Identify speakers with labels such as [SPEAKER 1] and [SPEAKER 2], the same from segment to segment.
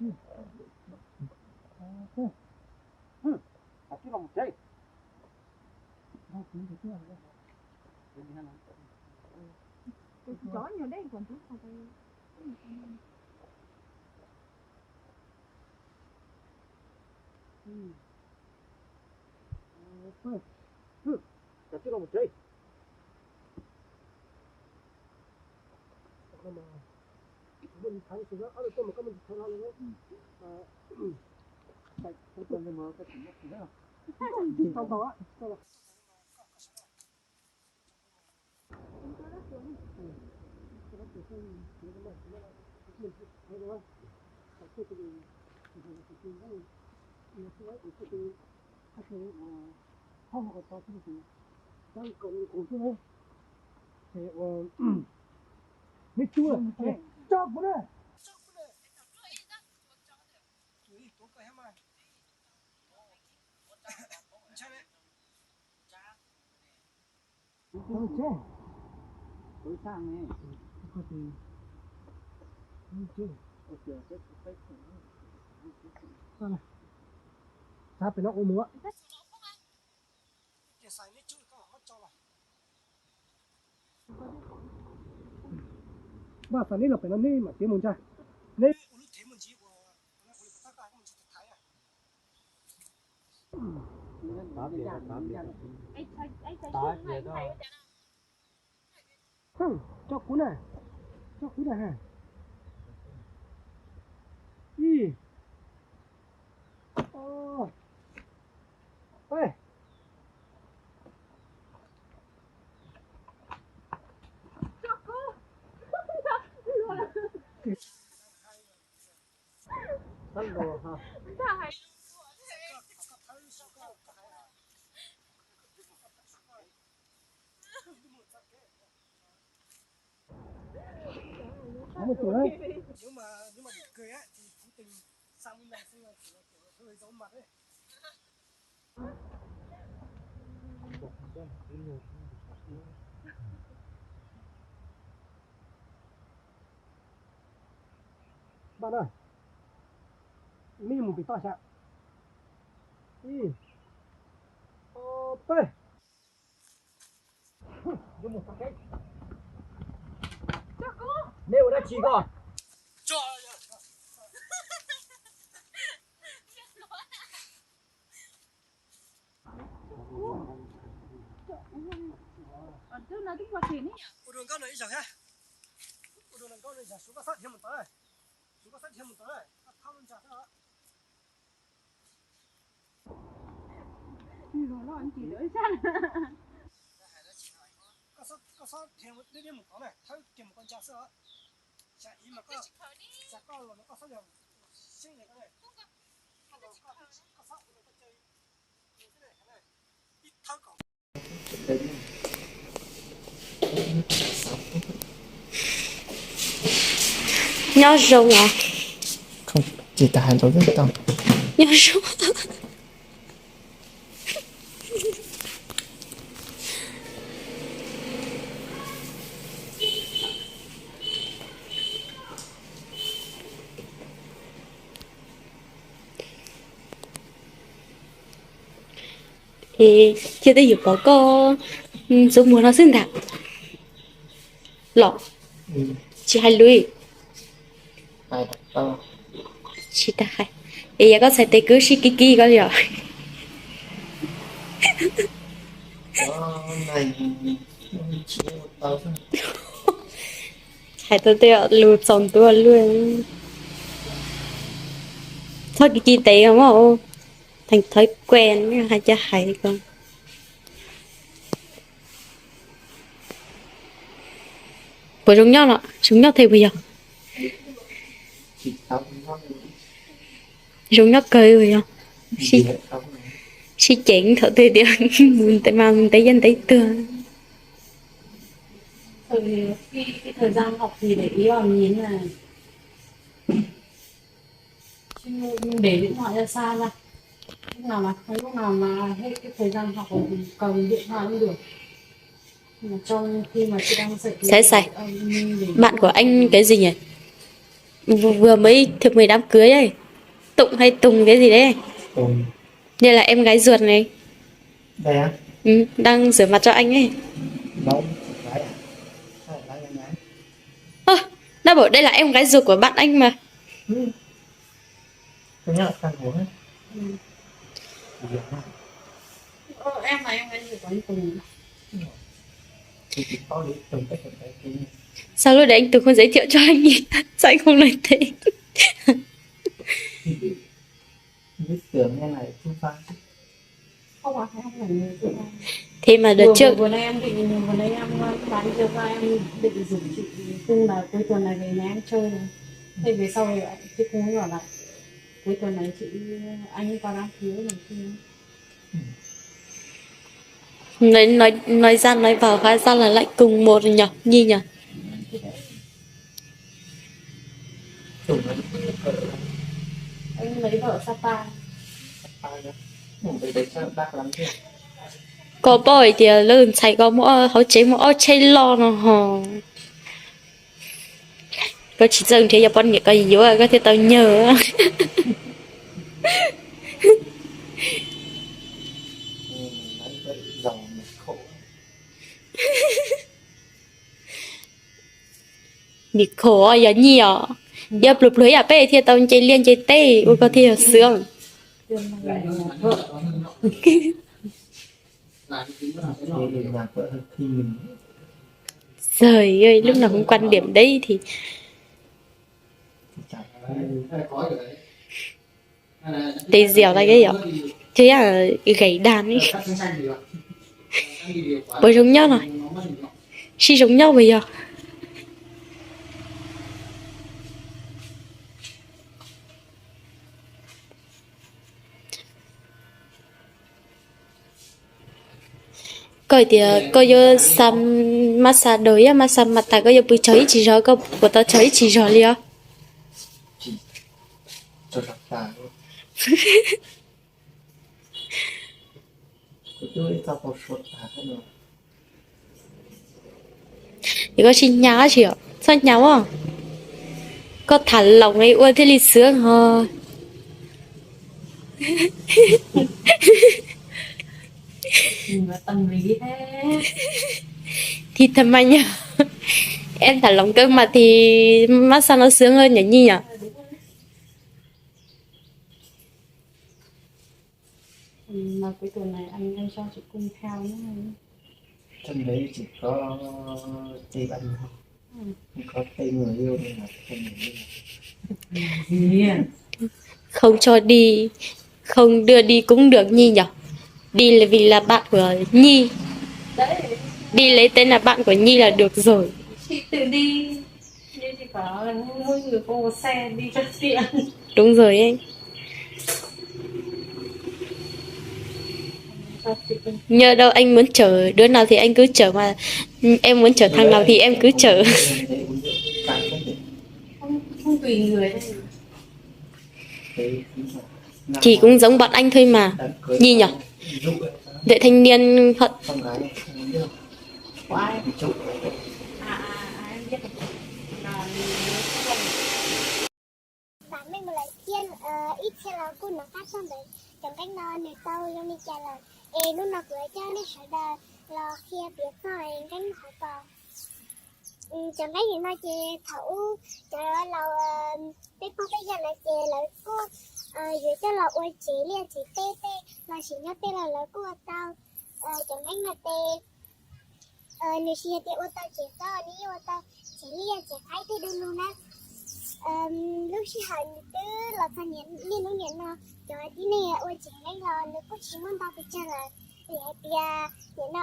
[SPEAKER 1] Chứ lòng chơi.
[SPEAKER 2] Chó nhiều đấy còn chút không phải.
[SPEAKER 1] Chứ lòng chơi. Mình thấy sự đó, ở đây mà có mình thấy nó luôn đấy. Cái con này mà cái gì đó. Tao tao á, tao. Không có tao chứ gì. Tao còn cổ chứ đấy. Thế mấy chú à? Chọc bữa đây. Không chết. Tối sang này. Có gì? Không chết. Ok, cái. Này. Sao phải nó ôm múa? Ba phải nên là phải nó nên mà tiếng muốn cha. Nên. Không, cho cú này ha. Đi. Ê.
[SPEAKER 2] Cho cô.
[SPEAKER 1] Săn đồ ha. Một tuổi đấy. Nhưng mà cười á thì cố tình sang bên này xong là hơi giấu mặt ấy. Bạn ơi, mi một bị to chạm. Đi. Ô, dùng một cái.
[SPEAKER 2] Cho cô.
[SPEAKER 1] Nếu đã chỉ còn. Cho.
[SPEAKER 2] Chứ nó tính qua tiền ấy nhỉ?
[SPEAKER 1] Đường con này chẳng ha. Đường con này chẳng xuống các sát thêm một tới. Xuống các sát thêm một tới. Các thao lên chặt đó.
[SPEAKER 2] Rồi nó anh chỉ đỡ săn.
[SPEAKER 1] Các sát thêm một đến một con này. Thấy kiếm một con chặt sữa. Chặt ý mà có. Chặt con là nó có sát được. Sinh này con này. Các sát nó có chơi. Như thế này. Ít thao cỏ.
[SPEAKER 2] Nhỏ rồng à?
[SPEAKER 3] Không, chỉ tải đối với tao.
[SPEAKER 2] Nhỏ rồng. Thì chưa tới dục có số mua nó xinh thật lọ chị hay lui
[SPEAKER 3] Ai tao.
[SPEAKER 2] chị ta hay bây giờ có xài tay cứ xí kiki có rồi
[SPEAKER 3] Đó này chỉ một tao thôi.
[SPEAKER 2] hay tôi lùi xong tôi luôn thôi kiki tệ không ạ thành thói quen hay cho hay con vừa giống nhau thì bây giờ giống nhau cười bây giờ si chỉnh thở tê điện muốn tay mà tay dân tay tường cái thời gian học thì để ý vào nhìn là để điện thoại ra xa ra lúc nào mà hết cái thời gian học thì cầm điện thoại cũng được mà trong khi mà chị đang dạy bạn của anh cái gì nhỉ
[SPEAKER 4] vừa mới thực 10 đám cưới ấy. Tụng hay Tùng cái gì đấy.
[SPEAKER 3] Tùng.
[SPEAKER 4] Như là em gái ruột này.
[SPEAKER 3] Đây á?
[SPEAKER 4] Ừ, đang rửa mặt cho anh ấy.
[SPEAKER 3] Đâu? Gái à? Sao lại gái em gái?
[SPEAKER 4] Ơ, đã bảo đây là em gái ruột của bạn anh mà.
[SPEAKER 3] Ừ. Tôi nhớ là thằng của hết.
[SPEAKER 2] Ừ.
[SPEAKER 3] Dạ.
[SPEAKER 2] Em là em gái ruột của anh Tùng.
[SPEAKER 3] Thì chỉ có đi Tùng cái thằng cái kia.
[SPEAKER 4] Sao lúc đấy anh Tùng không giới thiệu cho anh nhỉ? Sao anh không nói thế?
[SPEAKER 3] Biết tưởng nghe này không phải.
[SPEAKER 2] Không à, em là người Tùng.
[SPEAKER 4] Thế mà đợt trước
[SPEAKER 2] Vừa nãy em bán cho ba em định rủ chị Cung là cuối tuần này về nhà em chơi này. Thế về sau thì chị Cung mới bảo là cuối tuần này anh qua đám cưới này kia.
[SPEAKER 4] nói ra nói vào hóa ra là lại cùng một nhỉ, Nhi nhỉ?
[SPEAKER 3] Tùng nó
[SPEAKER 2] Anh lấy vợ Sapa.
[SPEAKER 3] ai đó. Một cái đấy sao bác lắm chứ.
[SPEAKER 4] Có bởi thì lớn Sài Gòn mỗi họ chế mỗi chơi lo nó hò. Có chỉ dừng thì Japan nghĩa cái gì vậy? Có thể tao nhớ.
[SPEAKER 3] Nói vậy giàu mà khổ.
[SPEAKER 4] Bị khổ à giờ nhiều. Giờ lụp lưới à bé thì tao chơi liên chơi tê, ôi có thể là sướng.
[SPEAKER 3] Thì nhà vợ thì mình
[SPEAKER 4] Trời ơi, lúc nào cũng quan điểm đấy thì
[SPEAKER 3] chả
[SPEAKER 4] tê dẻo lại cái gì chứ là gãy đàn ấy. Bởi giống nhau này. Chỉ giống nhau bây giờ. Coi thì coi như xăm massage đời á, massage mặt ta coi như bự cháy chỉ rồi có của tao cháy chỉ rồi liền.
[SPEAKER 3] chỉ cho gặp ta thôi. Tôi tao có suốt ta hết rồi.
[SPEAKER 4] Thì có xin nhá chị ạ. Sao nhau à? Có thả lỏng ấy ua thế lịch sướng hả?
[SPEAKER 2] Tâm lý thế.
[SPEAKER 4] Thì thầm anh nhá. Em thả lỏng cơ mà thì massage nó sướng hơn nhỉ Nhi nhỉ?
[SPEAKER 2] Mà cuối tuần này anh cho chị Cung theo nữa.
[SPEAKER 3] Trong đấy chỉ có tay bạn thôi. Không có tay người yêu nên là tay người yêu.
[SPEAKER 4] Không cho đi, không đưa đi cũng được Nhi nhỉ? Đi là vì là bạn của Nhi. Đi lấy tên là bạn của Nhi là được rồi.
[SPEAKER 2] Chị tự đi. Nhưng chị có mỗi người có một xe đi cho tiện.
[SPEAKER 4] Đúng rồi anh. Nhờ đâu anh muốn chở đứa nào thì anh cứ chở mà em muốn chở thằng nào thì em cứ chở.
[SPEAKER 2] Không tùy người đây.
[SPEAKER 4] Thì cũng giống bọn anh thôi mà. Nhi nhỉ? Vệ thanh niên hận.
[SPEAKER 2] Của ai? Em biết rồi.
[SPEAKER 5] Bạn mình một lời thiên ít theo là cô nó phát xong đấy chẳng cách nó nếu tao cho mình trả lời lúc nào cưới cho nên sẽ đờ là khi biết rồi cách họ vào chẳng cách những nói chê thấu cho là biết không cái giờ là chê là cô dưới cho là ôi chế liền chỉ tê tê là chỉ nhớ tê là lời cô tao chẳng cách là tê nếu chỉ tê ô tao chế cho đi ô tao chế liền chế thái tê đơn luôn á lúc chị hỏi tư là phần nhện liên lúc nhện nó cho tí này ôi chị đây là nếu có chỉ muốn bao giờ là để bia nhện nó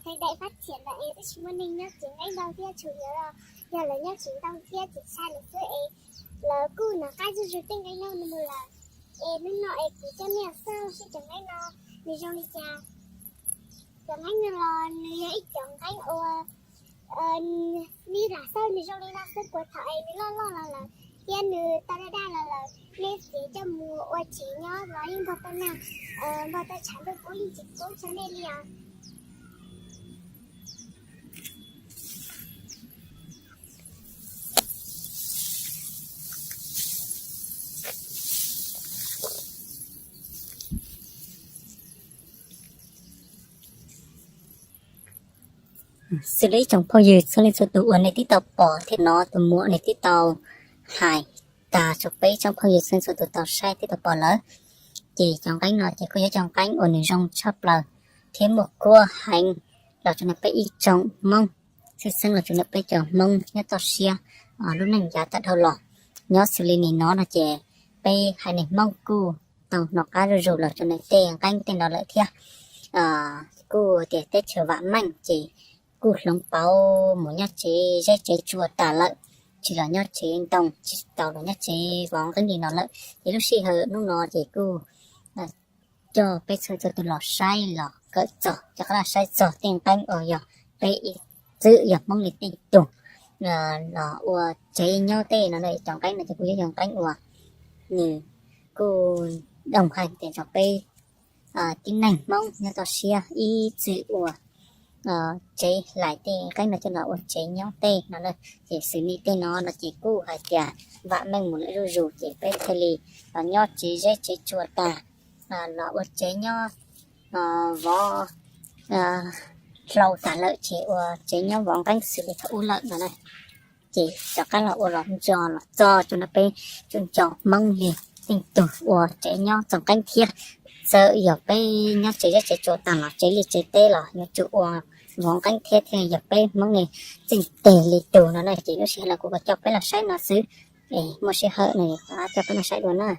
[SPEAKER 5] thời đại phát triển là chỉ muốn mình nhớ chỉ ngay đầu tiên chủ yếu là giờ là nhớ chỉ đầu tiên chỉ sai là cứ là cứ nó cái gì tinh cái nhau nó là nên nó chỉ cho mẹ sao sẽ chẳng ngay nó đi trong đi cha chẳng ngay là nếu ít chẳng cái đi ra sao đi trong đi ra sức của thầy đi lo là yên nữ ta đã là lên phía cho mùa ô chỉ nhớ và nhưng mà ta nào và ta chẳng được cố đi chỉ cố cho nên là
[SPEAKER 6] xử lý trong bao giờ xử lý cho tụ này tí tàu bỏ thì nó tụ mua này tí tàu hài ta chụp bấy trong bao giờ xử lý cho tụ tàu sai tí tàu bỏ lỡ chỉ trong cánh nó chỉ có nhớ trong cánh ổn định trong chắp lờ thêm một cua hành là cho nó phải ít trong mông sẽ sinh là cho nó phải chờ mông nhớ tàu xia ở lúc này giá tắt đầu lọ nhớ xử lý này nó là chè bay hay này mông cu tàu nó cá rồi là cho nó tiền cánh tiền đó lại thia cu để tết chờ vạn mạnh chỉ cu lông bao một nhát chế dây chế chua tả lợn chỉ là nhát chế tông chỉ tàu là nhát chế vòng cái gì nó lợn thì lúc xì hở lúc nó chỉ cu cho bây giờ cho tôi lọ sai lọ cỡ giỏ chắc là sai giỏ tiền canh ở giờ bây giữ giờ mong lịch tiền tụng là ua chế nhau tê nó này chọn canh là cho cô chọn canh ua như cô đồng hành tiền cho bây tin nành mong nhau tao xia y giữ ua chế lại tê canh là cho nó ua chế nhau tê nó này chỉ xử lý tê nó là chỉ cô hay cả vạ mình một lễ rủ chỉ bây thời lì nhau chế dễ chế chua tà nó ua chế nhau vó lâu tả lợi chỉ chế nhau vòng canh xử lý thấu lợi nó này chỉ cho cái là ua là cho nó bé chun cho mong liền tình tử ua chế nhau dòng canh thiệt sợ giờ bé nhau chế chỗ tàn là chế lì chế tê là nhau chỗ ua vòng canh thiệt thì giờ bé mong này tình tề lì tử nó này chỉ nó sẽ là của cho bé là sai nó xứ để một sẽ hở này cho bé là sai luôn à